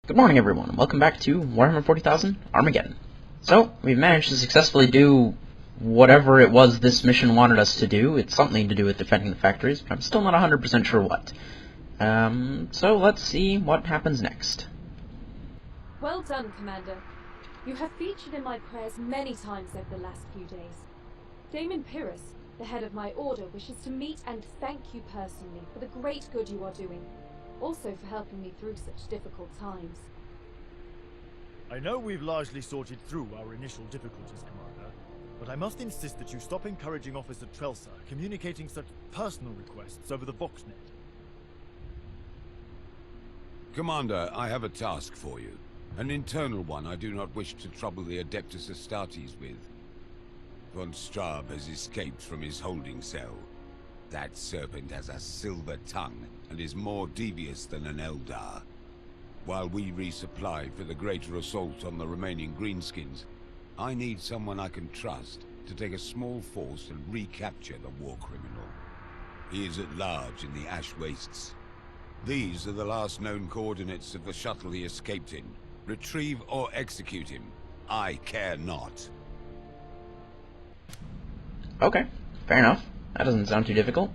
Good morning, everyone, and welcome back to Warhammer 40,000 Armageddon. So, we've managed to successfully do whatever it was this mission wanted us to do. It's something to do with defending the factories, but I'm still not 100% sure what. So let's see what happens next. Well done, Commander. You have featured in my prayers many times over the last few days. Damon Pyrrhus, the head of my order, wishes to meet and thank you personally for the great good you are doing. Also for helping me through such difficult times. I know we've largely sorted through our initial difficulties, Commander, but I must insist that you stop encouraging Officer Trelsa communicating such personal requests over the Voxnet. Commander, I have a task for you. An internal one I do not wish to trouble the Adeptus Astartes with. Von Straub has escaped from his holding cell. That serpent has a silver tongue and is more devious than an Eldar. While we resupply for the greater assault on the remaining Greenskins, I need someone I can trust to take a small force and recapture the war criminal. He is at large in the Ash Wastes. These are the last known coordinates of the shuttle he escaped in. Retrieve or execute him. I care not. Okay, fair enough. That doesn't sound too difficult.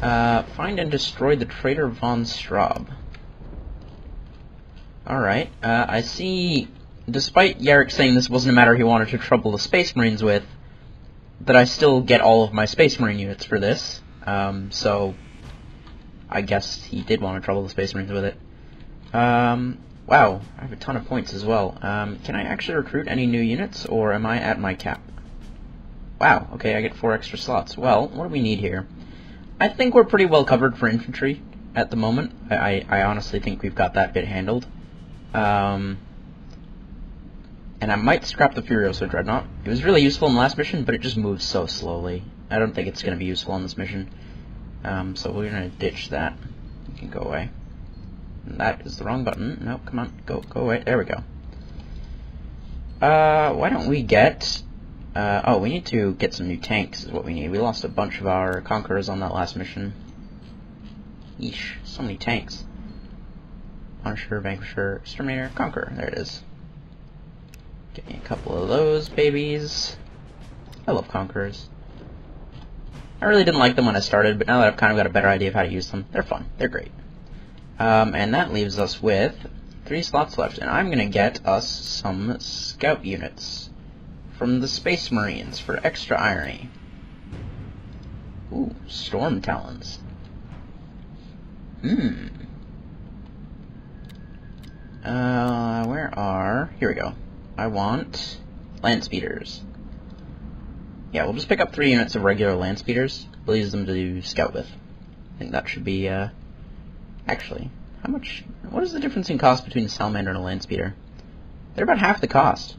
Find and destroy the traitor Von Straub. Alright, I see, despite Yarrick saying this wasn't a matter he wanted to trouble the Space Marines with, that I still get all of my Space Marine units for this. So, I guess he did want to trouble the Space Marines with it. Wow, I have a ton of points as well. Can I actually recruit any new units, or am I at my cap? Wow, okay, I get 4 extra slots. Well, what do we need here? I think we're pretty well covered for infantry at the moment. I honestly think we've got that bit handled. And I might scrap the Furioso Dreadnought. It was really useful in the last mission, but it just moves so slowly. I don't think it's going to be useful on this mission. So we're going to ditch that. You can go away. And that is the wrong button. No, come on, go away. There we go. Why don't we get... oh, we need to get some new tanks is what we need. We lost a bunch of our Conquerors on that last mission. Yeesh, so many tanks. Punisher, Vanquisher, Exterminator, Conqueror. There it is. Get me a couple of those babies. I love Conquerors. I really didn't like them when I started, but now that I've kind of got a better idea of how to use them, they're fun. They're great. And that leaves us with 3 slots left, and I'm going to get us some scout units from the Space Marines for extra irony. Ooh, Storm Talons. Where are... Here we go. I want Land Speeders. Yeah, we'll just pick up 3 units of regular Land Speeders. We'll use them to scout with. I think that should be, actually, how much... What is the difference in cost between a Salamander and a Land Speeder? They're about half the cost.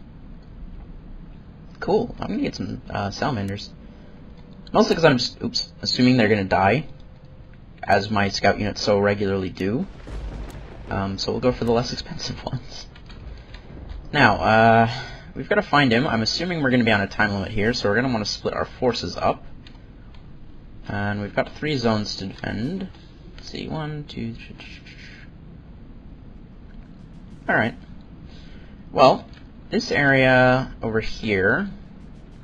Cool. I'm gonna get some Salamanders. Mostly because I'm just, assuming they're gonna die, as my scout units so regularly do. So we'll go for the less expensive ones. Now, we've got to find him. I'm assuming we're gonna be on a time limit here, so we're gonna want to split our forces up. And we've got 3 zones to defend. Let's see, 1, 2, 3. Alright. Well, this area over here,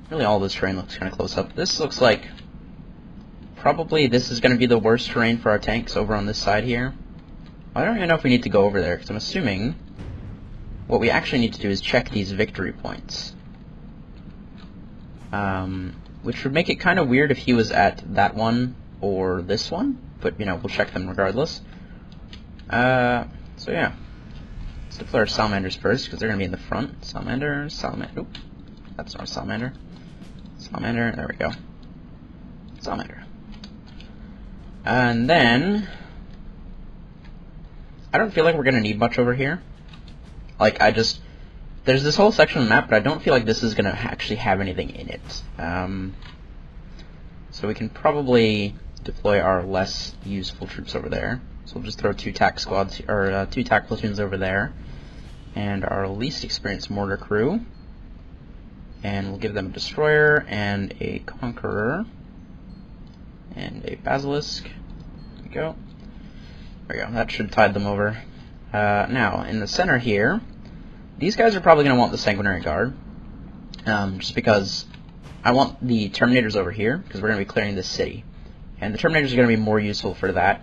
really all this terrain looks kind of close up. This looks like probably this is going to be the worst terrain for our tanks over on this side here. I don't even know if we need to go over there, because I'm assuming what we actually need to do is check these victory points. Which would make it kind of weird if he was at that one or this one, but, you know, we'll check them regardless. So yeah. Let's deploy our Salamanders first, because they're going to be in the front. Salamander, Salamander. Oop. That's our Salamander. Salamander, there we go. Salamander. And then... I don't feel like we're going to need much over here. Like, there's this whole section of the map, but I don't feel like this is going to actually have anything in it. So we can probably deploy our less useful troops over there. So we'll just throw 2 TAC squads, or 2 TAC platoons over there, and our least experienced mortar crew, and we'll give them a destroyer and a conqueror and a basilisk. There we go. There we go. That should tide them over. Now, in the center here, these guys are probably going to want the Sanguinary Guard, just because I want the Terminators over here, because we're going to be clearing this city. And the Terminators are going to be more useful for that,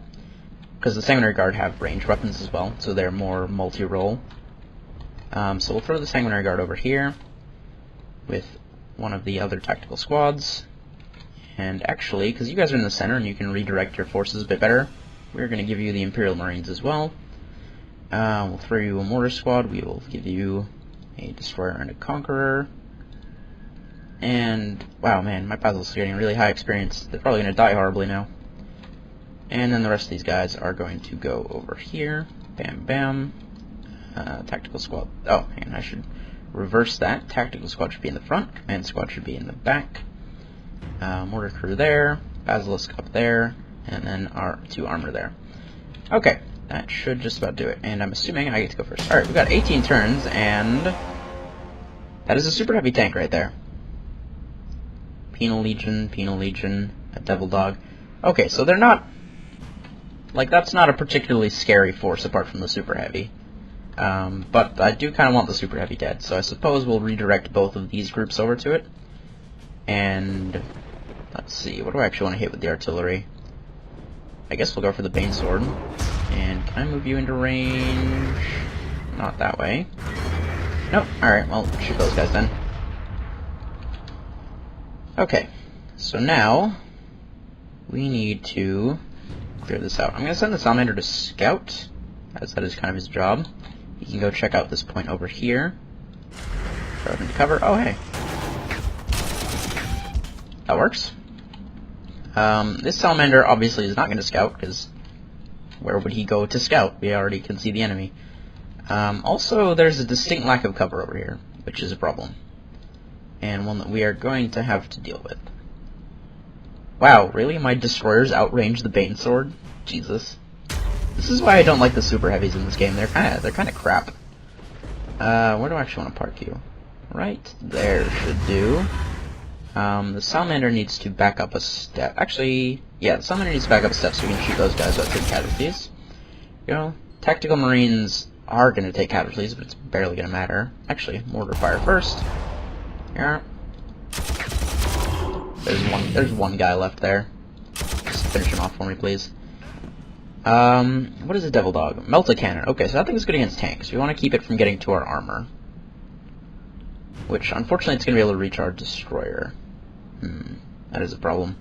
because the Sanguinary Guard have ranged weapons as well, so they're more multi-role. So we'll throw the Sanguinary Guard over here, with one of the other tactical squads. And actually, because you guys are in the center and you can redirect your forces a bit better, we're going to give you the Imperial Marines as well. We'll throw you a mortar squad, we will give you a destroyer and a conqueror. And, wow man, my puzzles are getting really high experience. They're probably going to die horribly now. And then the rest of these guys are going to go over here. Bam bam. Tactical squad. Oh, and I should reverse that. Tactical squad should be in the front, command squad should be in the back. Mortar crew there, basilisk up there, and then our 2 armor there. Okay, that should just about do it. And I'm assuming I get to go first. Alright, we've got 18 turns, and that is a super heavy tank right there. Penal Legion, a Devil Dog. Okay, so they're not, like, that's not a particularly scary force apart from the super heavy. But I do kind of want the super heavy dead, so I suppose we'll redirect both of these groups over to it. And let's see, what do I actually want to hit with the artillery? I guess we'll go for the Bane Sword. And can I move you into range? Not that way. Nope, alright, well, shoot those guys then. Okay, so now we need to clear this out. I'm going to send the Salamander to scout, as that is kind of his job. He can go check out this point over here. Throw him into cover. Oh, hey. That works. This Salamander obviously is not going to scout, because where would he go to scout? We already can see the enemy. Also, there's a distinct lack of cover over here, which is a problem. And one that we are going to have to deal with. Wow, really? My destroyers outrange the Bane Sword? Jesus. This is why I don't like the super heavies in this game. They're kind of crap. Where do I actually want to park you? Right there should do. The Salamander needs to back up a step. Actually, yeah, the Salamander needs to back up a step so we can shoot those guys without taking casualties. You know, Tactical Marines are going to take casualties, but it's barely going to matter. Actually, mortar fire first. Yeah. There's one guy left there. Just finish him off for me, please. What is a Devil Dog? Melta Cannon. Okay, so that thing is good against tanks. We want to keep it from getting to our armor. Which, unfortunately, it's going to be able to reach our destroyer. That is a problem.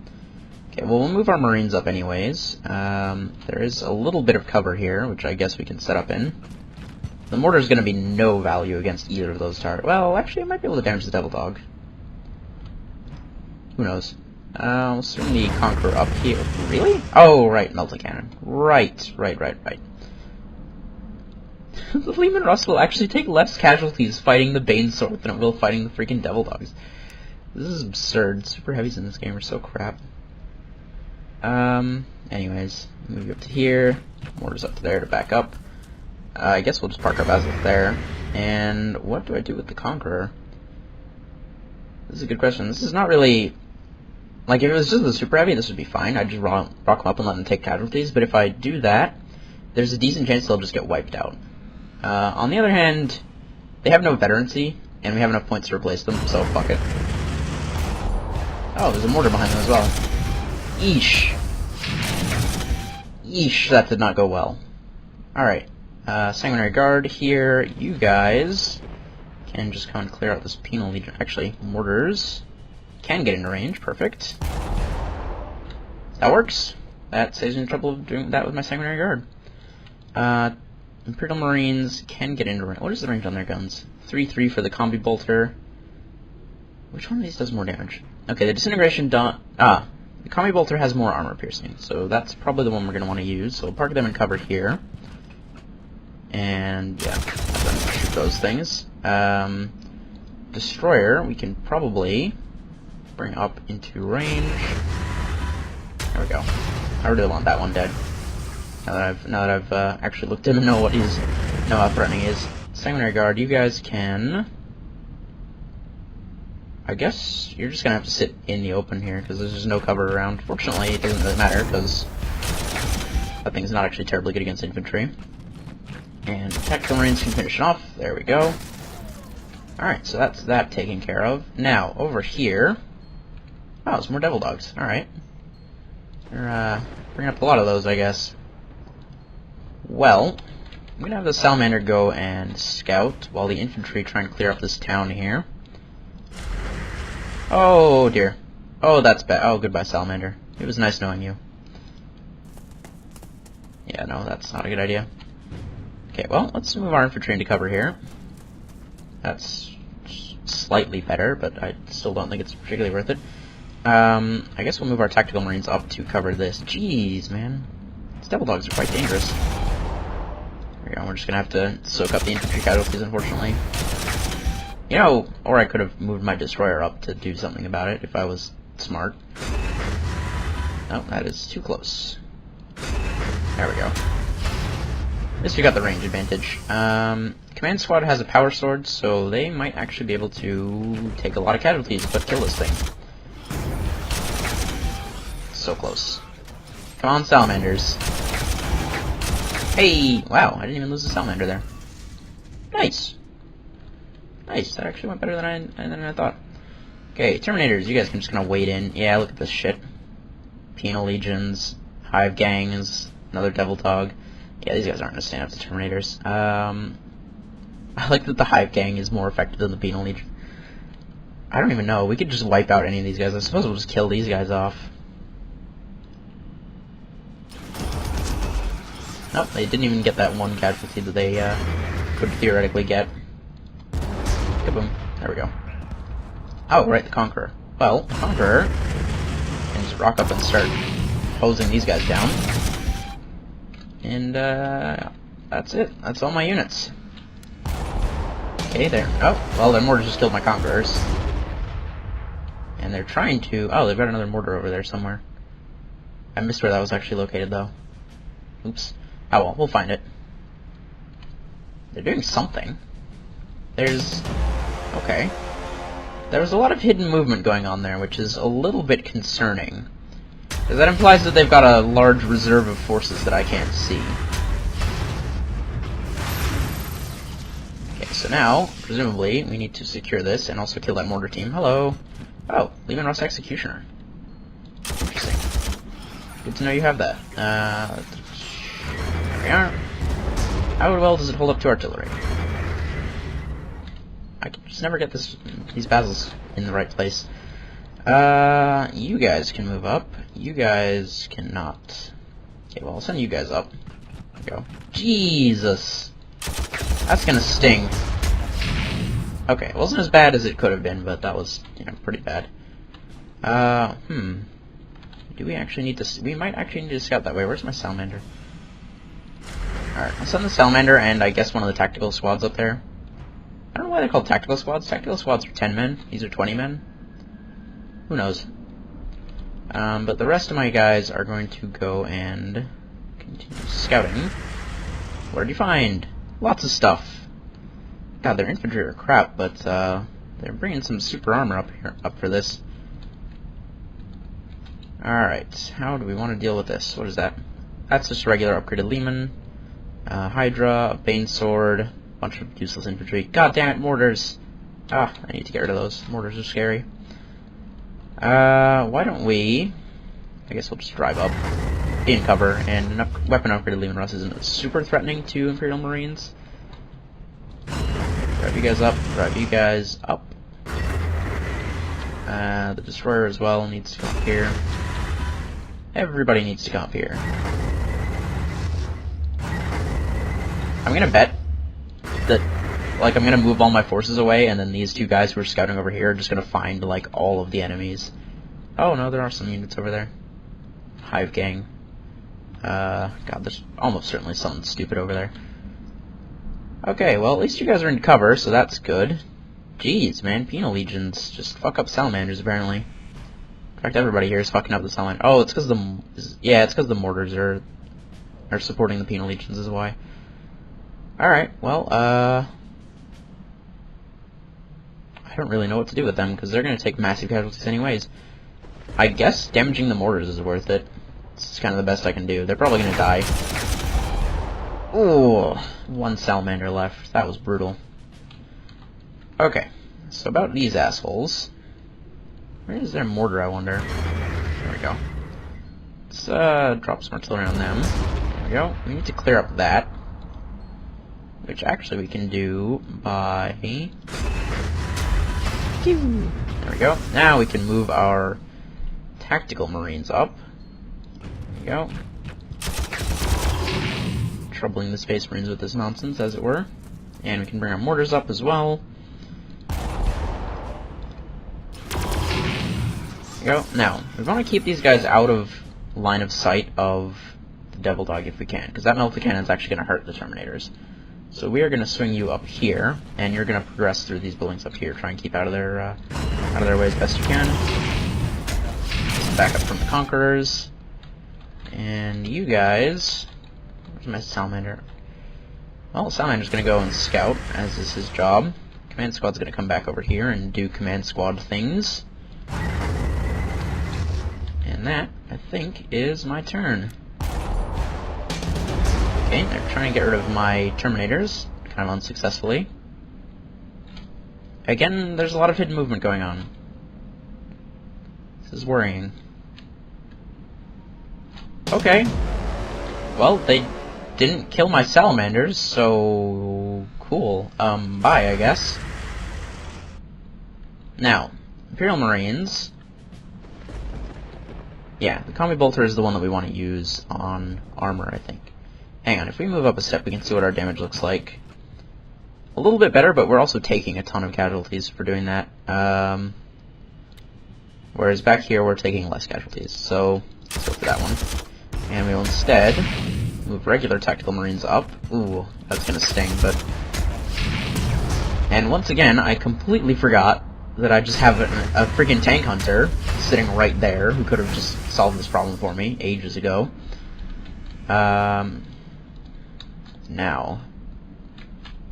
Okay, well, we'll move our Marines up anyways. There is a little bit of cover here, which I guess we can set up in. The mortar is going to be no value against either of those targets. Well, actually, I might be able to damage the Devil Dog. Who knows? We'll swing the Conqueror up here. Really? Oh, right, Melta Cannon. Right. The Leman Russ will actually take less casualties fighting the Bane Sword than it will fighting the freaking Devil Dogs. This is absurd. Super heavies in this game are so crap. Anyways, move you up to here. Mortars up to there to back up. I guess we'll just park our Basilisk there. And what do I do with the Conqueror? This is a good question. This is not really... Like, if it was just the super heavy, this would be fine. I'd just rock them up and let them take casualties. But if I do that, there's a decent chance they'll just get wiped out. On the other hand, they have no veterancy, and we have enough points to replace them, so fuck it. Oh, there's a mortar behind them as well. Eesh. Eesh, that did not go well. Alright. Sanguinary Guard here. You guys can just come and clear out this Penal Legion. Actually, mortars can get into range. Perfect. That works. That saves me the trouble of doing that with my Sanguinary Guard. Imperial Marines can get into range. What is the range on their guns? 3-3 for the Combi Bolter. Which one of these does more damage? Okay, the Disintegration the Combi Bolter has more armor piercing, so that's probably the one we're going to want to use. So we'll park them in cover here. And, yeah, shoot those things. Destroyer, we can probably bring up into range. There we go. I really want that one dead. Now that I've actually looked at him and know how threatening he is. Sanguinary Guard, you guys can... I guess you're just gonna have to sit in the open here, because there's just no cover around. Fortunately, it doesn't really matter, because that thing's not actually terribly good against infantry. And tactical marines can finish it off. There we go. Alright, so that's that taken care of. Now, over here... Oh, there's more devil dogs. Alright. They're, bringing up a lot of those, I guess. Well, I'm gonna have the salamander go and scout, while the infantry try and clear up this town here. Oh, dear. Oh, that's bad. Oh, goodbye, salamander. It was nice knowing you. Yeah, no, that's not a good idea. Okay, well, let's move our infantry into cover here. That's slightly better, but I still don't think it's particularly worth it. I guess we'll move our tactical marines up to cover this. Jeez, man. These devil dogs are quite dangerous. There we go, we're just gonna have to soak up the infantry casualties, unfortunately. You know, or I could have moved my destroyer up to do something about it if I was smart. No, that is too close. There we go. At least we got the range advantage. Command squad has a power sword, so they might actually be able to take a lot of casualties, but kill this thing. So close. Come on, salamanders. Hey! Wow, I didn't even lose a salamander there. Nice! Nice, that actually went better than I thought. Okay, Terminators, you guys can just kind of wade in. Yeah, look at this shit. Penal Legions, Hive Gangs, another Devil Dog. Yeah, these guys aren't going to stand up to Terminators. I like that the Hive Gang is more effective than the Penal Legion. I don't even know. We could just wipe out any of these guys. I suppose we'll just kill these guys off. Nope, they didn't even get that one casualty that they could theoretically get. Kaboom. There we go. Oh, right, the Conqueror. Well, the Conqueror can just rock up and start hosing these guys down. And, that's it. That's all my units. Okay, there. Oh, well, their mortars just killed my Conquerors. And they're trying to... Oh, they've got another mortar over there somewhere. I missed where that was actually located, though. Oops. Oh, well, we'll find it. They're doing something. There's... Okay. There's a lot of hidden movement going on there, which is a little bit concerning. Because that implies that they've got a large reserve of forces that I can't see. Okay, so now, presumably, we need to secure this and also kill that mortar team. Hello. Oh, Lehman Russ Executioner. Interesting. Good to know you have that. There we are. How well does it hold up to artillery? I can just never get these battles in the right place. You guys can move up. You guys cannot. Okay, well, I'll send you guys up. There we go. Jesus! That's gonna sting. Okay, it wasn't as bad as it could have been, but that was, you know, pretty bad. Do we actually need to... We might actually need to scout that way. Where's my salamander? Alright, I'll send the salamander and I guess one of the tactical squads up there. I don't know why they're called tactical squads. Tactical squads are 10 men. These are 20 men. Who knows? But the rest of my guys are going to go and continue scouting. What did you find? Lots of stuff. God, their infantry are crap, but they're bringing some super armor up for this. Alright, how do we want to deal with this? What is that? That's just regular upgraded Lehman. Hydra, a Bane Sword, bunch of useless infantry. God damn it, mortars! Ah, I need to get rid of those. Mortars are scary. Why don't we... I guess we'll just drive up, be in cover, and an weapon upgrade Lehman Russ isn't super threatening to Imperial Marines. Drive you guys up, drive you guys up. The Destroyer as well needs to come up here. Everybody needs to come up here. I'm gonna bet that, like, I'm gonna move all my forces away, and then these two guys who are scouting over here are just gonna find, like, all of the enemies. Oh, no, there are some units over there. Hive Gang. God, there's almost certainly something stupid over there. Okay, well, at least you guys are in cover, so that's good. Jeez, man, Penal Legions just fuck up salamanders, apparently. In fact, everybody here is fucking up the salamander. Oh, it's because the mortars are supporting the Penal Legions is why. Alright, well, I don't really know what to do with them, because they're going to take massive casualties anyways. I guess damaging the mortars is worth it. It's kind of the best I can do. They're probably going to die. Ooh, Oh, one salamander left. That was brutal. Okay, so about these assholes. Where is their mortar, I wonder? There we go. Let's drop some artillery on them. There we go. We need to clear up that. Which actually we can do by... There we go. Now we can move our tactical marines up. There we go. Troubling the space marines with this nonsense, as it were. And we can bring our mortars up as well. There we go. Now, we want to keep these guys out of line of sight of the Devil Dog if we can, because that melta cannon is actually going to hurt the Terminators. So we are going to swing you up here, and you're going to progress through these buildings up here. Try and keep out of their way as best you can. Back up from the Conquerors. And you guys... Where's my Salamander? Well, Salamander's going to go and scout, as is his job. Command Squad's going to come back over here and do Command Squad things. And that, I think, is my turn. Okay, they're trying to get rid of my Terminators, kind of unsuccessfully. Again, there's a lot of hidden movement going on. This is worrying. Okay. Well, they didn't kill my Salamanders, so... cool. Bye, I guess. Now, Imperial Marines... Yeah, the Combi Bolter is the one that we want to use on armor, I think. Hang on, if we move up a step, we can see what our damage looks like. A little bit better, but we're also taking a ton of casualties for doing that. Whereas back here, we're taking less casualties. So, let's go for that one. And we will instead move regular Tactical Marines up. Ooh, that's gonna sting, but... And once again, I completely forgot that I just have a freaking Tank Hunter sitting right there who could have just solved this problem for me ages ago. Now,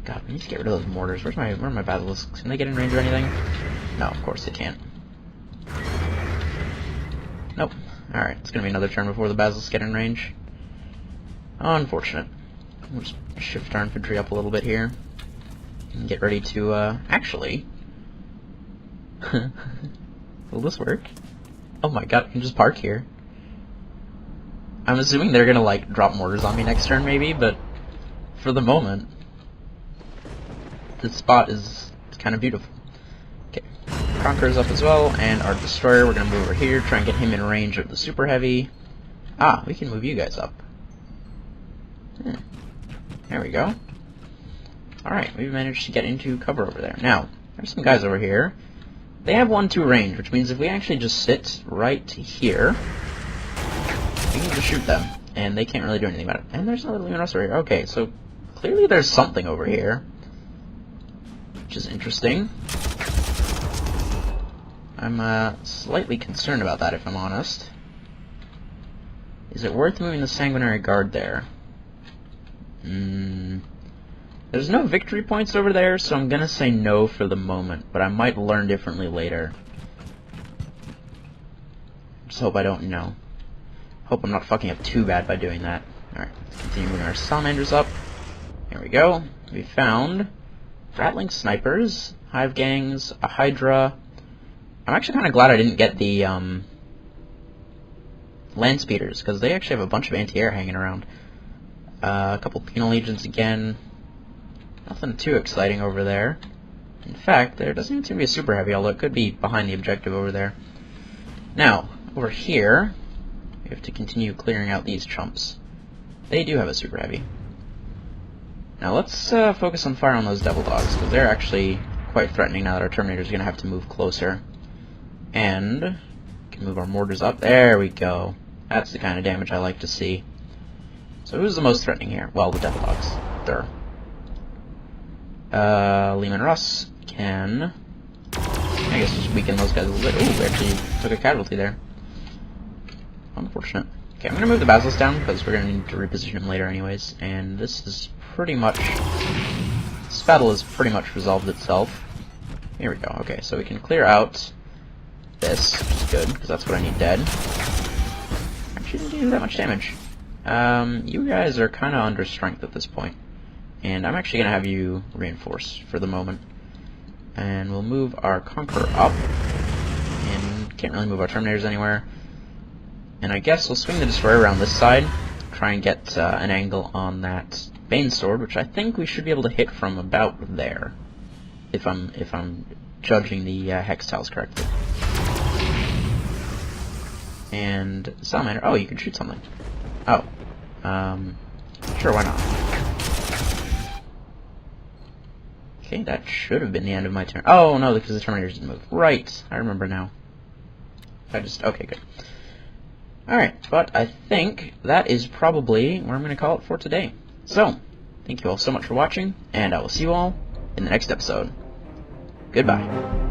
God, we need to get rid of those mortars. Where are my basilisks? Can they get in range or anything? No, of course they can't. Nope. Alright, it's gonna be another turn before the basilisks get in range. Unfortunate. We'll just shift our infantry up a little bit here. And get ready to, actually... Will this work? Oh my god, I can just park here. I'm assuming they're gonna, like, drop mortars on me next turn, maybe, but... For the moment, this spot is kind of beautiful. Okay, Conqueror's up as well, and our Destroyer, we're going to move over here, try and get him in range of the Super Heavy. Ah, we can move you guys up. There we go. Alright, we've managed to get into cover over there. Now, there's some guys over here. They have 1-2 range, which means if we actually just sit right here, we can just shoot them. And they can't really do anything about it. And there's another Leman Russ over here. Okay, so clearly there's something over here, which is interesting. I'm slightly concerned about that, if I'm honest. Is it worth moving the Sanguinary Guard there? There's no victory points over there, so I'm gonna say no for the moment, but I might learn differently later. Just hope I don't know. Hope I'm not fucking up too bad by doing that. Alright, let's continue moving our Salamanders up. There we go. We found Rattling Snipers, Hive Gangs, a Hydra. I'm actually kind of glad I didn't get the Land Speeders, because they actually have a bunch of anti-air hanging around. A couple Penal Agents again. Nothing too exciting over there. In fact, there doesn't even seem to be a Super Heavy, although it could be behind the objective over there. Now, over here... we have to continue clearing out these chumps. They do have a Super Heavy. Now let's focus on fire on those Devil Dogs, because they're actually quite threatening now that our Terminators are going to have to move closer. And we can move our mortars up. There we go. That's the kind of damage I like to see. So who's the most threatening here? Well, the Devil Dogs. There. Leman Russ can... I guess just weaken those guys a little bit. Ooh, we actually took a casualty there. Unfortunate. Okay, I'm going to move the Basilisk down, because we're going to need to reposition him later anyways, and this is pretty much... this battle has pretty much resolved itself. Here we go. Okay, so we can clear out this, which is good, because that's what I need dead. Actually didn't do that much damage. You guys are kind of under strength at this point. And I'm actually going to have you reinforce for the moment. And we'll move our Conqueror up. And can't really move our Terminators anywhere. And I guess we'll swing the Destroyer around this side. Try and get an angle on that Bane Sword, which I think we should be able to hit from about there. If I'm judging the Hex Tiles correctly. And Salamander. Oh, you can shoot something. Oh. Sure, why not? Okay, that should have been the end of my turn. Oh, no, because the Terminators didn't move. Right, I remember now. Okay, good. Alright, but I think that is probably where I'm going to call it for today. So, thank you all so much for watching, and I will see you all in the next episode. Goodbye.